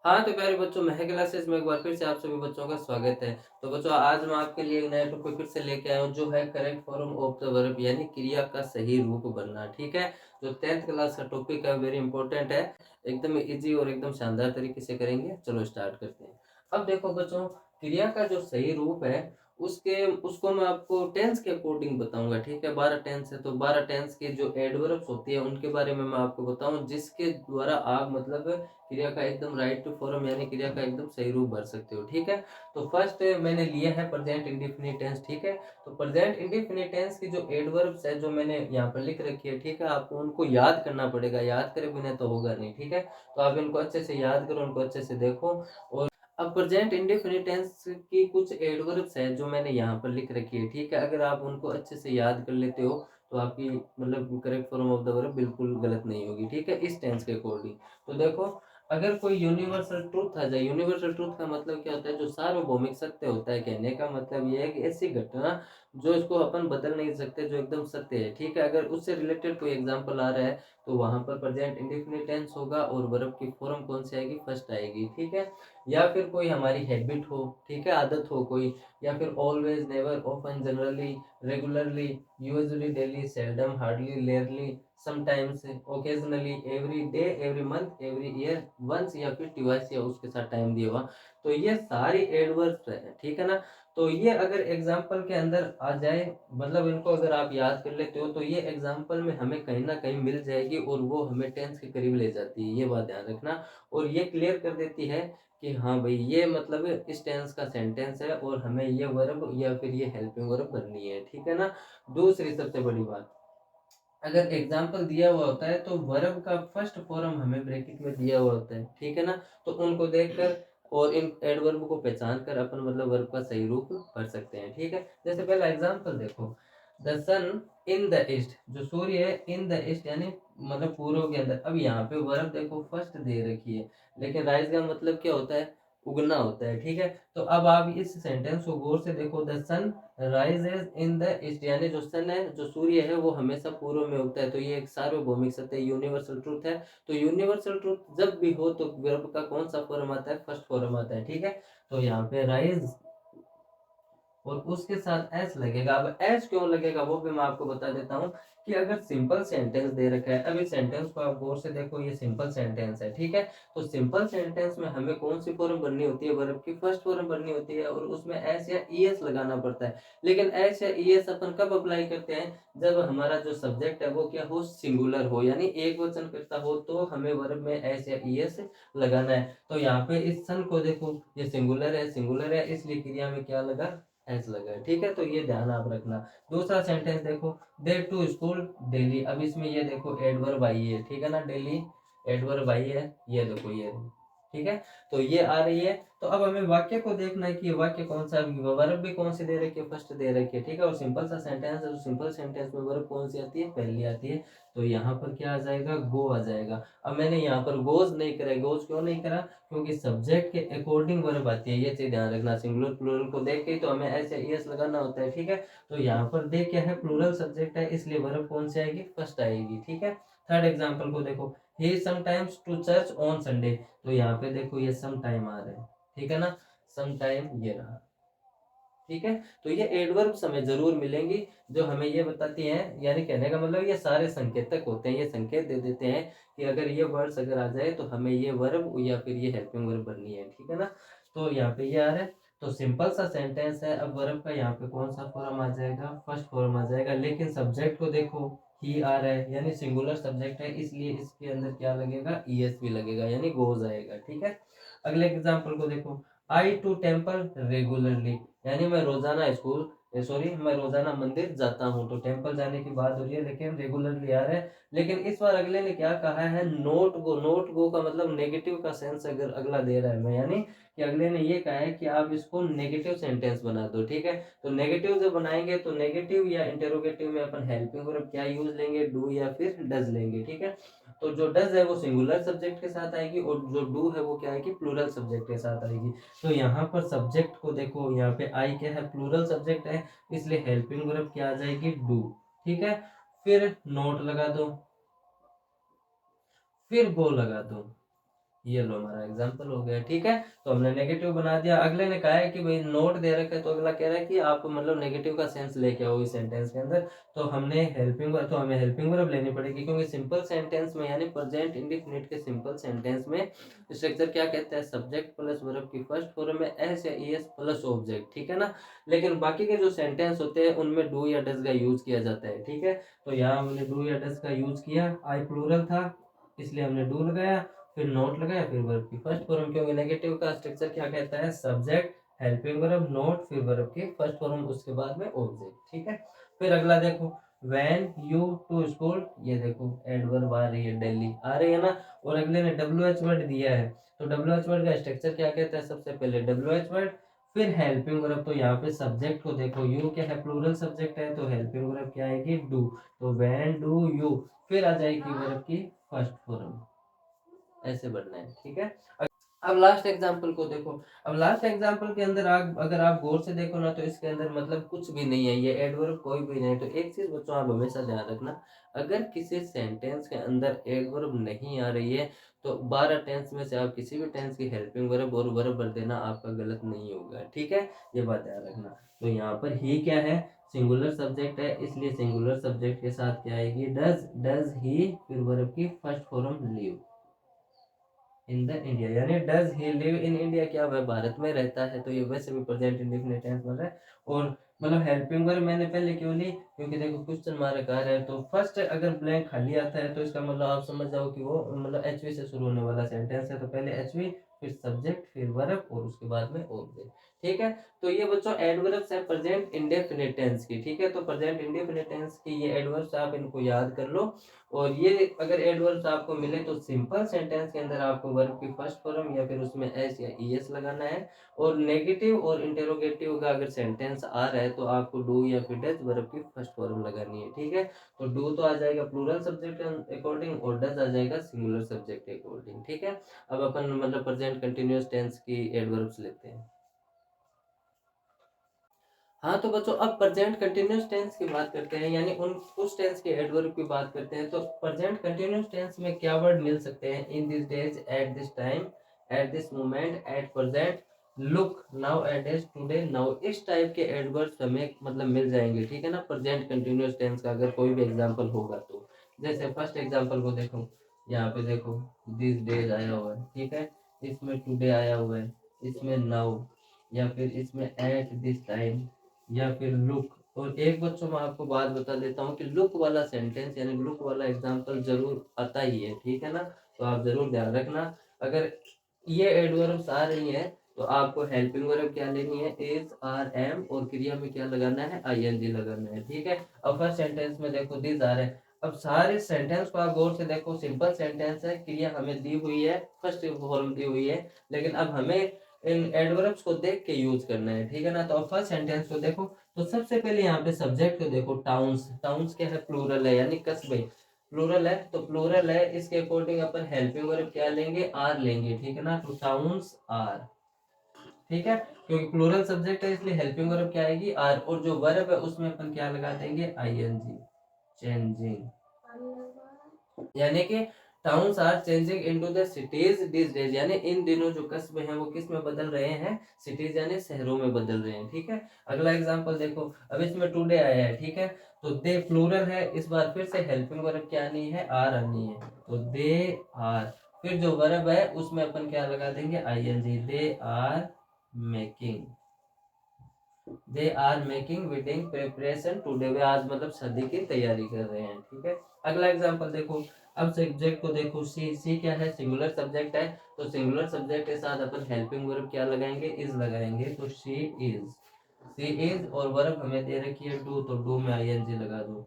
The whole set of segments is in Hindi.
हाँ, तो प्यारे बच्चों, महक क्लासेस में एक बार फिर से आप सभी बच्चों का स्वागत है। तो बच्चों, आज मैं आपके लिए एक नया टॉपिक फिर से लेके आया हूँ, जो है correct form of the verb, यानी क्रिया का सही रूप बनना। ठीक है, जो 10th क्लास का टॉपिक है, वेरी इंपॉर्टेंट है। एकदम इजी और एकदम शानदार तरीके से करेंगे। चलो स्टार्ट करते हैं। अब देखो बच्चों, क्रिया का जो सही रूप है उसके उसको मैं आपको टेंस के अकॉर्डिंग बताऊंगा। ठीक है, 12 टेंस है, तो 12 टेंस के जो एडवर्ब्स होती है उनके बारे में मैं आपको बताऊं, जिसके द्वारा आप मतलब क्रिया का एकदम राइट फॉर्म यानी क्रिया का एकदम सही रूप भर सकते हो। ठीक है, तो फर्स्ट मैंने लिया है प्रेजेंट इंडेफिनिट टेंस। ठीक है, तो प्रेजेंट इंडेफिनिट टेंस की जो एडवर्ब्स है जो मैंने यहाँ पर लिख रखी है, ठीक है, आपको उनको याद करना पड़ेगा। याद करे बिना तो होगा नहीं। ठीक है, तो आप इनको अच्छे से याद करो, उनको अच्छे से देखो। और अब प्रेजेंट इंडेफिनिट टेंस की कुछ एडवर्ब्स है जो मैंने यहाँ पर लिख रखी है। ठीक है, अगर आप उनको अच्छे से याद कर लेते हो तो आपकी मतलब correct form of the verb बिल्कुल गलत नहीं होगी। ठीक है, इस टेंस के अकॉर्डिंग। तो देखो, अगर कोई यूनिवर्सल ट्रूथ आ जाए, यूनिवर्सल ट्रूथ का मतलब क्या होता है, जो सार्वभौमिक सत्य होता है। कहने का मतलब ये है कि ऐसी घटना जो इसको अपन बदल नहीं सकते, जो एकदम सत्य है। ठीक है, अगर उससे रिलेटेड कोई एग्जांपल आ रहा है तो वहां पर प्रेजेंट इंडेफिनिट टेंस होगा और वर्ब की फॉर्म कौन सी आएगी, फर्स्ट आएगी। ठीक है, या फिर कोई हमारी हैबिट हो, ठीक है, आदत हो कोई, या फिर always, never, often, generally, regularly, usually, daily, seldom, hardly, rarely, sometimes, occasionally, every day, every month, every year, once या फिर ट्वाइस या उसके साथ टाइम दिया हुआ। तो ये सारी एडवर्ब्स है। ठीक है ना, तो ये अगर एग्जाम्पल के अंदर आ जाए, मतलब इनको अगर आप याद कर लेते हो तो ये एग्जाम्पल में हमें कहीं ना कहीं मिल जाएगी और वो हमें टेंस के करीब ले जाती है। ये बात ध्यान रखना, और ये क्लियर कर देती है कि हाँ भाई, ये मतलब इस टेंस का सेंटेंस है और हमें ये वर्ब या फिर ये हेल्पिंग वर्ब बननी है। ठीक है ना, दूसरी सबसे बड़ी बात, अगर एग्जाम्पल दिया हुआ होता है तो वर्ब का फर्स्ट फॉर्म हमें ब्रैकेट में दिया हुआ होता है। ठीक है ना, तो उनको देखकर और इन एडवर्ब को पहचान कर अपन मतलब वर्ब का सही रूप भर सकते हैं। ठीक है, जैसे पहला एग्जाम्पल देखो, the sun in the east, जो सूर्य है इन द ईस्ट यानी मतलब पूर्व के अंदर। अब यहाँ पे वर्ब देखो फर्स्ट दे रखी है, लेकिन राइज का मतलब क्या होता है, उगना होता है। ठीक है, तो अब आप इस सेंटेंस को गौर से देखो, the sun rises in the east, यानी जो सन है, जो सूर्य है, वो हमेशा पूर्व में उगता है। तो ये एक सार्वभौमिक सत्य, यूनिवर्सल ट्रूथ है। तो यूनिवर्सल ट्रूथ जब भी हो तो वर्ब का कौन सा फॉर्म आता है, फर्स्ट फॉर्म आता है। ठीक है, तो यहाँ पे राइज और उसके साथ एस लगेगा। अब एस क्यों लगेगा वो भी मैं आपको बता देता हूँ, कि अगर सिंपल सेंटेंस दे रखा है, अब इस सेंटेंस को आप गौर से देखो, ये सिंपल सेंटेंस है। ठीक है, तो सिंपल सेंटेंस में हमें कौन सी फॉर्म बननी होती है, वर्ब की फर्स्ट फॉर्म बननी होती है, और उसमें एस या ईएस लगाना पड़ता है। लेकिन एस या ईएस अपन कब अप्लाई करते हैं, जब हमारा जो सब्जेक्ट है वो क्या हो, सिंगुलर हो, यानी एक वचन करता हो, तो हमें वर्ब में एस या ईएस लगाना है। तो यहाँ पे इस सन को देखो, ये सिंगुलर है, सिंगुलर है, इसलिए क्रिया में क्या लगा, एस लगा है। ठीक है, तो ये ध्यान आप रखना। दूसरा सेंटेंस देखो, दे टू स्कूल डेली। अब इसमें ये देखो एडवर्ब आई है, ठीक है ना, डेली एडवर्ब आई है, ये देखो ये, ठीक है, तो ये आ रही है। तो अब हमें वाक्य को देखना है कि वाक्य कौन सा, वर्ब भी कौन सी दे रखी है, फर्स्ट दे रखी है। ठीक है, और सिंपल सा सेंटेंस है, तो सिंपल सेंटेंस में वर्ब कौन सी आती है, पहली आती है। तो यहाँ पर क्या आ जाएगा, गो आ जाएगा। अब मैंने यहाँ पर गोज नहीं करा, गोज क्यों नहीं करा, क्योंकि सब्जेक्ट के अकॉर्डिंग वर्ब आती है, ये चीज ध्यान रखना। सिंगुलर प्लूरल को देख के तो हमें एस या ईएस लगाना होता है। ठीक है, तो यहाँ पर देख क्या है, प्लूरल सब्जेक्ट है, इसलिए वर्ब कौन सी आएगी, फर्स्ट आएगी। ठीक है, थर्ड एग्जांपल को देखो, he sometimes to church on Sunday. तो यहाँ पे देखो ये सम टाइम आ रहा है, ठीक है ना, सम टाइम ये रहा। ठीक है, तो ये एडवर्ब्स हमें जरूर मिलेंगी, जो हमें ये बताती हैं, यानी कहने का मतलब ये सारे संकेतक होते हैं, ये संकेत दे देते हैं कि अगर ये वर्ड्स अगर आ जाए तो हमें ये वर्ब या फिर ये हेल्पिंग वर्ब बननी है। ठीक है ना, तो यहाँ पे ये आ रहा है, तो सिंपल सा सेंटेंस है। अब वर्ब का यहाँ पे कौन सा फॉर्म आ जाएगा, फर्स्ट फॉर्म आ जाएगा, लेकिन सब्जेक्ट को देखो, ही आ रहा है, यानी सिंगुलर सब्जेक्ट है, इसलिए इसके अंदर क्या लगेगा, ईएस भी लगेगा, यानी गोज आएगा। ठीक है, अगले एग्जाम्पल को देखो, आई टू टेम्पल रेगुलरली, यानी मैं रोजाना स्कूल, सॉरी, मैं रोजाना मंदिर जाता हूँ। तो टेम्पल जाने की बात हो रही है, लेकिन रेगुलरली आ रहा है। लेकिन इस बार अगले ने क्या कहा है, नोट गो। नोट गो का मतलब नेगेटिव का सेंस अगर अगला दे रहा है मैं, यानी कि अगले ने ये कहा है कि आप इसको नेगेटिव सेंटेंस बना दो। ठीक है, तो नेगेटिव जब बनाएंगे तो नेगेटिव या इंटेरोगेटिव में अपन हेल्पिंग वर्ब क्या यूज लेंगे, डू या फिर डज लेंगे। ठीक है, तो जो डज है वो सिंगुलर सब्जेक्ट के साथ आएगी, और जो डू है वो क्या आएगी, प्लूरल सब्जेक्ट के साथ आएगी। तो यहाँ पर सब्जेक्ट को देखो, यहाँ पे आई क्या है, प्लूरल सब्जेक्ट है, इसलिए हेल्पिंग वर्ब क्या आ जाएगी, डू। ठीक है, फिर नोट लगा दो, फिर गो लगा दो, ये लो हमारा एग्जाम्पल हो गया। ठीक है, तो हमने नेगेटिव बना दिया। अगले ने कहा है कि भाई नोट दे रखा है, तो अगला कह रहा है कि आप मतलब नेगेटिव का सेंस लेके आओ इस सेंटेंस के अंदर। तो हमने हेल्पिंग वर्ब, तो हमें हेल्पिंग वर्ब लेनी पड़ेगी, क्योंकि सिंपल सेंटेंस में यानी प्रेजेंट इंडेफिनिट के सिंपल सेंटेंस में स्ट्रक्चर क्या कहता है, सब्जेक्ट प्लस वर्ब की फर्स्ट फॉर्म में एस या ईएस प्लस ऑब्जेक्ट। ठीक है ना, लेकिन बाकी के जो सेंटेंस होते हैं उनमें डू या डज का यूज किया जाता है। ठीक है, तो यहाँ हमने डू या डज का यूज किया, आई प्लूरल था इसलिए हमने डू लगाया, फिर नोट लगाया, फिर वर्ब की फर्स्ट फॉर्म, क्योंकि नेगेटिव का स्ट्रक्चर क्या कहता है, सब्जेक्ट हेल्पिंग वर्ब नोट फिर वर्ब की फर्स्ट फॉर्म उसके बाद में ऑब्जेक्ट। ठीक है, फिर अगला देखो व्हेन यू टू स्कूल, ये देखो एडवर्ब आ रही है, डेली आ रही है ना। और अगले ने डब्ल्यू एच वर्ड दिया है, तो डब्ल्यू एच वर्ड का स्ट्रक्चर क्या कहता है, सबसे पहले डब्ल्यू एच वर्ड फिर हेल्पिंग वर्ब। तो यहाँ पे सब्जेक्ट को देखो, यू क्या है, प्लूरल सब्जेक्ट है, तो हेल्पिंग वर्ब क्या आएगी, डू। तो व्हेन डू यू, फिर आ जाएगी वर्ब की फर्स्ट फॉर्म, ऐसे बनना है। ठीक है, अब लास्ट एग्जाम्पल को देखो। अब लास्ट एग्जाम्पल के अंदर आप अगर आप गौर से देखो ना, तो इसके अंदर मतलब कुछ भी नहीं है, ये एडवर्ब कोई भी नहीं। तो एक चीज बच्चों आप हमेशा ध्यान रखना, अगर किसी सेंटेंस के अंदर एडवर्ब नहीं आ रही है, तो 12 टेंस में से आप किसी भी टेंस की हेल्पिंग वर्ब और वर्ब भर देना आपका गलत नहीं होगा। ठीक है, ये बात ध्यान रखना। तो यहाँ पर ही क्या है, सिंगुलर सब्जेक्ट है, इसलिए सिंगुलर सब्जेक्ट के साथ क्या आएगी, डज। डज ही फिर वर्ब की first form live in the India, यानी does he live in India, क्या वह भारत में रहता है। तो ये वैसे भी प्रेजेंट इंडेफिनिट टेंस बन रहा है। और मतलब हेल्पिंग वर्ब मैंने पहले क्यों ली, क्योंकि देखो क्वेश्चन मार्क आ रहा है, तो फर्स्ट अगर ब्लैंक खाली आता है तो इसका मतलब आप समझ जाओ कि वो मतलब एचवी से शुरू होने वाला सेंटेंस है। तो पहले एचवी फिर सब्जेक्ट फिर वर्ब और उसके बाद में ऑब्जेक्ट। ठीक है, तो ये बच्चों एडवर्ब्स है प्रेजेंट इंडेफिनिट टेंस की। ठीक है, तो प्रेजेंट इंडेफिनिट टेंस की ये एडवर्ब्स आप इनको याद कर लो। और ये अगर एडवर्ब्स आपको मिले तो सिंपल सेंटेंस के अंदर आपको वर्ब की फर्स्ट फॉर्म या फिर उसमें एस या ईएस लगाना है। और नेगेटिव और इंटेरोगेटिव का अगर सेंटेंस आ रहा है तो आपको डू या फिर डज वर्ब की फर्स्ट फॉर्म लगानी है। ठीक है, तो डू तो आ जाएगा प्लूरल सब्जेक्ट अकॉर्डिंग और डज आ जाएगा सिंगुलर सब्जेक्ट अकॉर्डिंग। ठीक है, अब अपन मतलब प्रेजेंट कंटिन्यूअस टेंस की एडवर्ब्स लेते हैं। हाँ, तो बच्चों अब प्रेजेंट कंटिन्यूअस टेंस की बात करते हैं, यानी उन उस टेंस के एडवर्ब की बात करते हैं। तो प्रेजेंट कंटिन्यूअस टेंस में क्या वर्ड मिल सकते हैं, in this days, at this time, eight this moment, at present, look, now at days, today, now, इस टाइप के एडवर्ब्स हमें मतलब मिल जाएंगे। ठीक है ना, प्रेजेंट कंटिन्यूअस टेंस का अगर कोई भी एग्जांपल होगा तो। जैसे फर्स्ट एग्जांपल को देखो, यहाँ पे देखो दिस डेज आया हुआ है। ठीक है, इसमें टुडे आया हुआ है, इसमें नाउ, या फिर इसमें एट दिस टाइम, या फिर लुक। और एक बच्चों मैं आपको बात बता देता हूँ कि लुक वाला सेंटेंस यानी लुक वाला एग्जांपल जरूर आता ही है। ठीक है ना, तो आप जरूर ध्यान रखना। अगर ये एडवर्ब्स आ रही हैं तो आपको हेल्पिंग वर्ब क्या लेनी है, इज, आर, एम, और क्रिया में क्या लगाना है, आईएनजी लगाना है। ठीक है, अब फर्स्ट सेंटेंस में देखो दिस आ रहा है। अब सारे सेंटेंस को आप गौर से देखो, सिंपल सेंटेंस है, क्रिया हमें दी हुई है, फर्स्ट फॉर्म दी हुई है, लेकिन अब हमें इन एडवर्ब्स को देख के यूज करना है। ठीक है ना, तो अब फर्स्ट सेंटेंस को देखो, तो सबसे पहले यहाँ पे सब्जेक्ट को देखो, टाउन्स। टाउन्स क्या है, प्लूरल है, यानी कस्बे, प्लूरल है। तो प्लूरल है, इसके अकॉर्डिंग अपन हेल्पिंग वर्ब क्या लेंगे, आर लेंगे। ठीक है ना, तो टाउन्स आर। ठीक है, क्योंकि प्लूरल सब्जेक्ट है इसलिए हेल्पिंग वर्ब क्या आएगी, आर। और जो वर्ब है उसमें अपन क्या लगा देंगे, आईएनजी, चेंजिंग, यानी कि towns are changing into the cities this days, यानी इन दिनों जो कस्बे हैं वो किस में बदल रहे हैं, सिटीज यानी शहरों में बदल रहे हैं। ठीक है, अगला एग्जांपल देखो, अब इसमें टुडे आया है। ठीक है, तो दे प्लूरल है, इस बार फिर से हेल्पिंग वर्ब क्या आनी है, आर आनी है। तो दे आर, फिर जो वर्ब है उसमें अपन क्या लगा देंगे, ING, they are making, they are making wedding preparation today, वे आज मतलब शादी की तैयारी कर रहे हैं। ठीक है, अगला एग्जांपल देखो, अब सब्जेक्ट को देखो, सी। सी क्या है, सिंगुलर सब्जेक्ट है, तो सिंगुलर सब्जेक्ट के साथ अपन हेल्पिंग वर्ब क्या लगाएंगे, इज लगाएंगे। तो शी इज, सी इज, और वर्ब हमें दे रखी है डू, तो डू में आईएनजी लगा दो।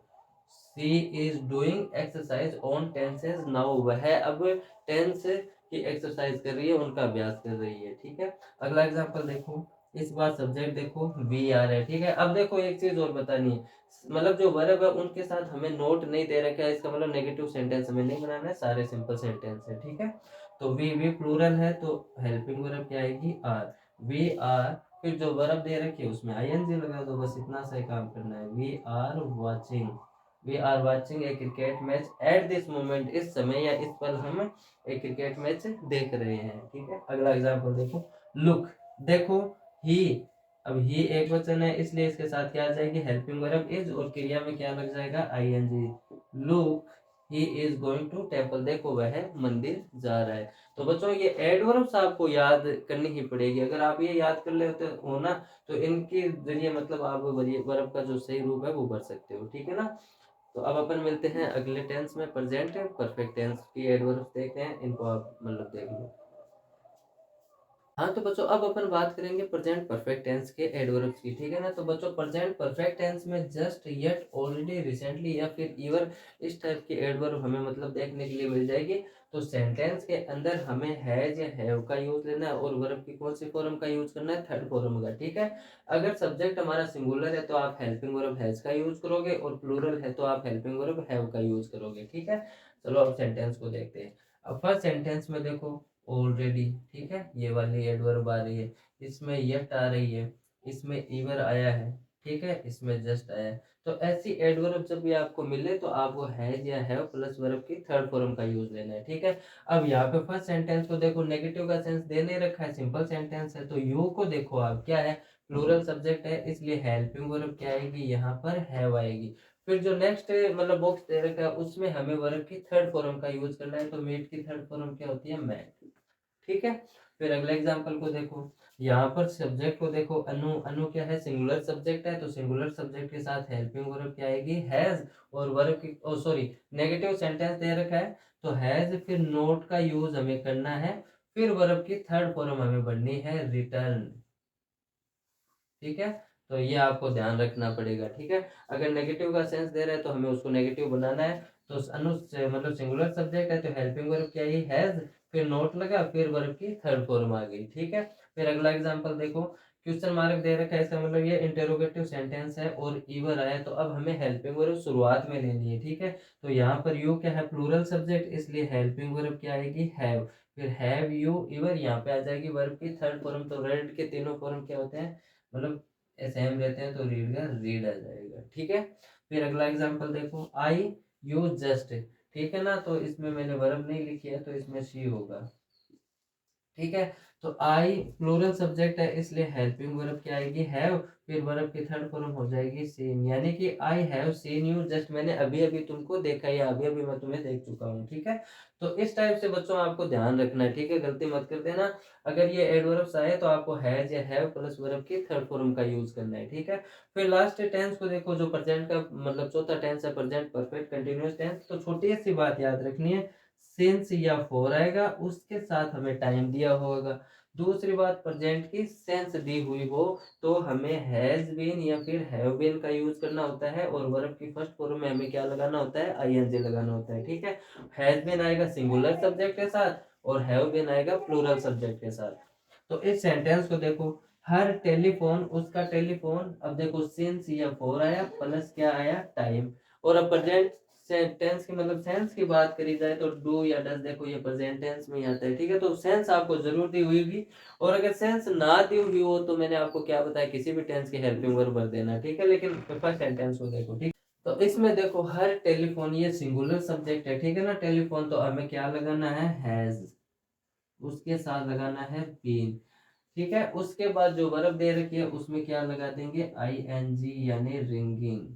She is doing exercise on tenses now, वह अब टेंस की एक्सरसाइज कर रही है, उनका अभ्यास कर रही है। ठीक है, अगला एग्जांपल देखो, इस बार सब्जेक्ट देखो वी आर है। ठीक है, अब देखो एक चीज और बतानी है, मतलब जो वर्ब है उनके साथ हमें नोट नहीं दे रखा है, इसका मतलब नेगेटिव सेंटेंस हमें नहीं बनाना है, सारे सिंपल सेंटेंस है। ठीक है, तो वी प्लूरल है, तो हेल्पिंग वर्ब क्या आएगी, आर। वी आर, फिर जो वर्ब दे रखी है उसमें आईएनजी लगा दो, बस इतना सा ही काम करना है। We are watching we are watching a cricket match at this moment, इस समय या इस पल हम एक क्रिकेट मैच देख रहे हैं। ठीक है, अगला एग्जाम्पल देखो, लुक, देखो, ही, अब ही एक वचन है इसलिए इसके साथ क्या आ जाएगी, हेल्पिंग वर्ब इज, और क्रिया में क्या लग जाएगा, I N G. Look he is going to temple, देखो वह मंदिर जा रहा है। तो बच्चों ये एडवर्ब्स आपको याद करनी ही पड़ेगी, अगर आप ये याद कर लेते हो ना तो इनके जरिए मतलब आप वर्ब का जो सही रूप है वो भर सकते हो। ठीक है ना। तो अब अपन मिलते हैं अगले टेंस में, प्रेजेंट परफेक्ट टेंस की एडवर्ब्स देखते हैं, इनको आप मतलब देख लो। हाँ तो बच्चों अब अपन बात करेंगे प्रेजेंट परफेक्ट टेंस के एडवर्ब्स की। ठीक है ना। तो बच्चों प्रेजेंट परफेक्ट टेंस में जस्ट, येट, ऑलरेडी, रिसेंटली या फिर इवर, इस टाइप की एडवर्ब हमें मतलब देखने के लिए मिल जाएगी। तो सेंटेंस के अंदर हमें हैज या हैव का यूज लेना है, और वर्ब की कौन सी फॉर्म का यूज करना है, थर्ड फॉर्म का। ठीक है। अगर सब्जेक्ट हमारा सिंगुलर है तो आप हेल्पिंग वर्ब हैज का यूज करोगे, और प्लूरल है तो आप हेल्पिंग वर्ब हैव का यूज करोगे। ठीक है। चलो अब सेंटेंस को देखते हैं। अब फर्स्ट सेंटेंस में देखो, ऑलरेडी, ठीक है, ये वाली एडवर्ब आ रही है, इसमें येट आ रही है, इसमें ईवर आया है, ठीक है, इसमें जस्ट आया है। तो ऐसी एडवर्ब जब भी आपको मिले तो आपको हैज या हैव प्लस वर्ब की थर्ड फॉर्म का यूज लेना है। ठीक है। अब यहाँ पे फर्स्ट सेंटेंस को देखो, नेगेटिव का सेंस दे नहीं रखा है, सिंपल सेंटेंस है, तो यू को देखो आप क्या है, प्लूरल सब्जेक्ट है, इसलिए हेल्पिंग वर्ब क्या आएगी, यहाँ पर हैव आएगी। फिर जो नेक्स्ट मतलब बॉक्स दे रखा है उसमें हमें वर्ब की थर्ड फॉर्म का यूज करना है, तो मेट की थर्ड फॉर्म क्या होती है, मैट। ठीक है। फिर अगले एग्जांपल को देखो, यहाँ पर सब्जेक्ट को देखो, अनु, अनु क्या है, सिंगुलर सब्जेक्ट है, तो सिंगुलर सब्जेक्ट के साथ हेल्पिंग वर्ब क्या आएगी, हैज, और वर्ब की ओ सॉरी नेगेटिव सेंटेंस दे रखा है तो हैज, फिर नोट का यूज हमें करना है, फिर वर्ब की थर्ड फॉर्म हमें बननी है, रिटर्न। ठीक है। तो ये आपको ध्यान रखना पड़ेगा। ठीक है। अगर नेगेटिव का सेंस दे रहा है तो हमें उसको नेगेटिव बनाना है, तो अनु से मतलब सिंगुलर सब्जेक्ट है तो हेल्पिंग वर्ब क्या है, हैज, फिर नोट लगा, फिर वर्ब की थर्ड फॉर्म आ गई। ठीक है। फिर अगला एग्जांपल देखो, क्वेश्चन मार्क दे रखा है, इसका मतलब ये इंटेरोगेटिव सेंटेंस है और ईवर आया, तो अब हमें हेल्पिंग वर्ब शुरुआत में लेनी है। ठीक है। तो यहाँ पर यू क्या है, प्लूरल सब्जेक्ट, इसलिए हेल्पिंग वर्ब क्या आएगी, हैव, फिर हैव यू ईवर, यहाँ पे आ जाएगी वर्ब की थर्ड फॉर्म। तो रेड के तीनों फॉर्म क्या होते हैं, मतलब सेम रहते हैं, तो रीड का रीड आ जाएगा। ठीक है। फिर अगला एग्जांपल देखो, आई यू जस्ट, ठीक है ना, तो इसमें मैंने वर्ब नहीं लिखी है तो इसमें सी होगा। ठीक है। तो आई प्लूरल सब्जेक्ट है इसलिए हेल्पिंग वर्ब क्या आएगी, हैव, फिर वर्ब की थर्ड फॉर्म हो जाएगी सीन, यानी कि I have seen you just, मैंने अभी अभी तुमको देखा या अभी अभी मैं तुम्हें देख चुका हूँ। ठीक है। तो इस टाइप से बच्चों आपको ध्यान रखना है। ठीक है, गलती मत कर देना, अगर ये एडवर्ब्स आए तो आपको हैज या हैव प्लस वर्ब की थर्ड फॉर्म का यूज करना है। ठीक है। फिर लास्ट टेंस को देखो, जो प्रेजेंट का मतलब चौथा टेंस है, प्रेजेंट परफेक्ट कंटिन्यूअस टेंस, तो छोटी सी बात याद रखनी है, सिंस या फोर आएगा, उसके साथ हमें टाइम दिया होगा। दूसरी बात, प्रेजेंट की सेंस दी हुई हो तो हमें हैज बीन या फिर हैव बीन का यूज करना होता है, और वर्ब की फर्स्ट फॉर्म में हमें क्या लगाना होता है, आईएनजी लगाना होता है। ठीक है। हैज बीन आएगा सिंगुलर सब्जेक्ट के साथ, और हैव बीन आएगा प्लूरल सब्जेक्ट के साथ। तो इस सेंटेंस को देखो, हर टेलीफोन, उसका टेलीफोन, अब देखो सिंस या फोर आया प्लस क्या आया, टाइम। और अब प्रेजेंट टेंस की मतलब सेंस की बात करी जाए तो डू या डज, देखो ये प्रेजेंट टेंस में ही आता है। ठीक है। तो सेंस आपको जरूर दी हुई होगी, और अगर सेंस ना दी हुई हो तो मैंने आपको क्या बताया, किसी भी टेंस की हेल्पिंग वर्ब भर देना। ठीक है। लेकिन फर्स्ट सेंटेंस को देखो। ठीक, तो इसमें देखो हर टेलीफोन, ये सिंगुलर सब्जेक्ट है, ठीक है ना, टेलीफोन, तो हमें क्या लगाना है, हैज, उसके साथ लगाना है बीन। ठीक है। उसके बाद जो वर्ब दे रखी है उसमें क्या लगा देंगे, आई एन जी, यानी रिंगिंग।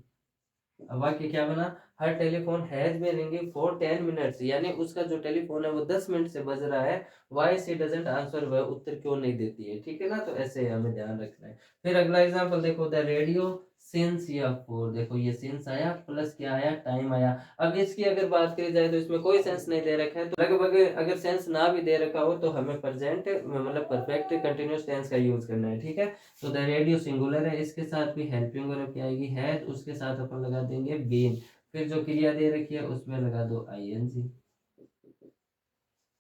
अब वाक्य क्या बना, her telephone has been ringing for 10 minutes, यानी उसका जो टेलीफोन है वो 10 मिनट से बज रहा है, वाई सी डजेंट आंसर, वह उत्तर क्यों नहीं देती है। ठीक है ना। तो ऐसे हमें ध्यान रखना है। फिर अगला एग्जांपल देखो, द रेडियो सिंस या फोर, देखो ये सिंस आया प्लस क्या आया, टाइम आया। अब इसकी अगर बात करी जाए तो इसमें कोई सेंस नहीं दे रखा है, तो लगभग अगर सेंस ना भी दे रखा हो तो हमें प्रेजेंट मतलब परफेक्ट कंटिन्यूअस टेंस का यूज करना है। ठीक है। तो द रेडियो सिंगुलर है, इसके साथ भी हेल्पिंग वर्ब क्या आएगी, है, उसके साथ अपन लगा देंगे बीन, फिर जो क्रिया दे रखी है उसमें लगा दो आईएनजी।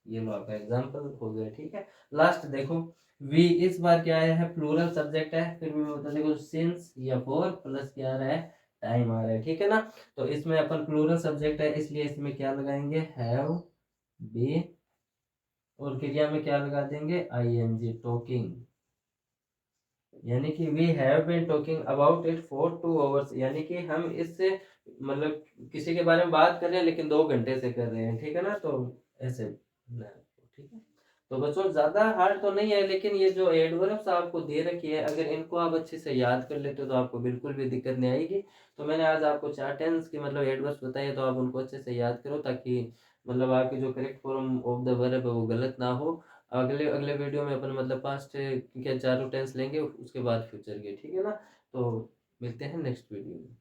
ये लो आपका एग्जांपल हो गया। ठीक है। लास्ट देखो, वी, इस बार क्या आया है, प्लूरल सब्जेक्ट है, फिर भी मैं बता देखो सिंस या फोर प्लस क्या आ रहा है, टाइम आ रहा है। ठीक है ना। तो इसमें अपन प्लूरल सब्जेक्ट है इसलिए इसमें क्या लगाएंगे, हैव बीन, और क्रिया में क्या लगा देंगे, आईएनजी, टॉकिंग, यानी कि we have been talking about it for 2 hours, यानी कि हम इससे मतलब किसी के बारे में बात कर रहे हैं लेकिन 2 घंटे से कर रहे हैं, ठीक है ना? तो ऐसे ना, ठीक है? तो बच्चों ज़्यादा हार्ड तो नहीं है, लेकिन ये जो एडवर्ब्स आपको दे रखी है, अगर इनको आप अच्छे से याद कर लेते हो तो आपको बिल्कुल भी दिक्कत नहीं आएगी। तो मैंने आज आपको 4 टेंस की मतलब एडवर्ब्स बताए, तो आप उनको अच्छे से याद करो, ताकि मतलब आपकी जो correct form of the verb है वो गलत ना हो। अगले अगले वीडियो में अपन मतलब पास्ट के चारों टेंस लेंगे, उसके बाद फ्यूचर के, ठीक है ना? तो मिलते हैं नेक्स्ट वीडियो में।